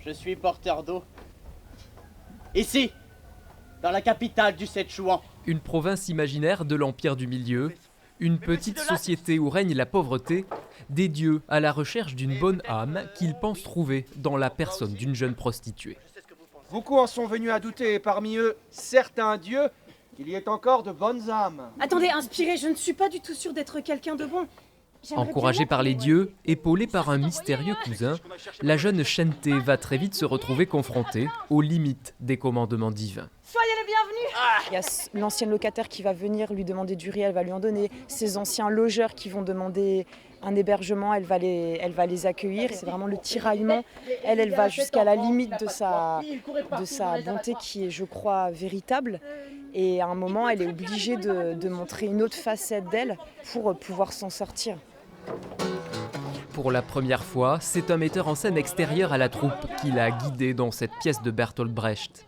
je suis porteur d'eau. Ici, dans la capitale du Szechuan. Une province imaginaire de l'Empire du Milieu, une petite société où règne la pauvreté, des dieux à la recherche d'une bonne âme qu'ils pensent trouver dans la personne d'une jeune prostituée. Beaucoup en sont venus à douter, et parmi eux, certains dieux, qu'il y ait encore de bonnes âmes. Attendez, inspiré, je ne suis pas du tout sûre d'être quelqu'un de bon. Encouragée par les dieux, épaulée par un mystérieux cousin, la jeune Shente va très vite se retrouver confrontée aux limites des commandements divins. Soyez les bienvenus. Il y a l'ancienne locataire qui va venir lui demander du riz, elle va lui en donner. Ses anciens logeurs qui vont demander un hébergement, elle va les accueillir. C'est vraiment le tiraillement. Elle va jusqu'à la limite de sa bonté qui est, je crois, véritable. Et à un moment, elle est obligée de montrer une autre facette d'elle pour pouvoir s'en sortir. Pour la première fois, c'est un metteur en scène extérieur à la troupe qui l'a guidée dans cette pièce de Bertolt Brecht.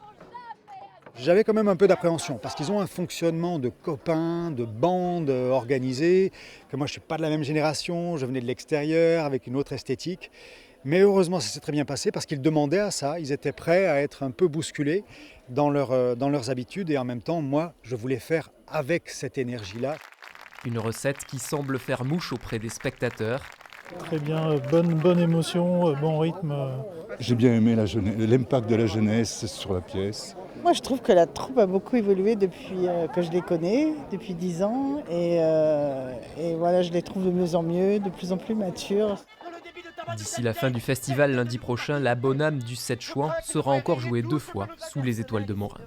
J'avais quand même un peu d'appréhension parce qu'ils ont un fonctionnement de copains, de bandes organisées, que moi je ne suis pas de la même génération, je venais de l'extérieur avec une autre esthétique. Mais heureusement ça s'est très bien passé parce qu'ils demandaient à ça, ils étaient prêts à être un peu bousculés dans leurs habitudes et en même temps moi je voulais faire avec cette énergie-là. Une recette qui semble faire mouche auprès des spectateurs. Très bien, bonne émotion, bon rythme. J'ai bien aimé l'impact de la jeunesse sur la pièce. Moi, je trouve que la troupe a beaucoup évolué depuis que je les connais, depuis 10 ans. Et voilà, je les trouve de mieux en mieux, de plus en plus matures. D'ici la fin du festival lundi prochain, la bonne âme du Szechuan sera encore jouée 2 fois sous les étoiles de Morins.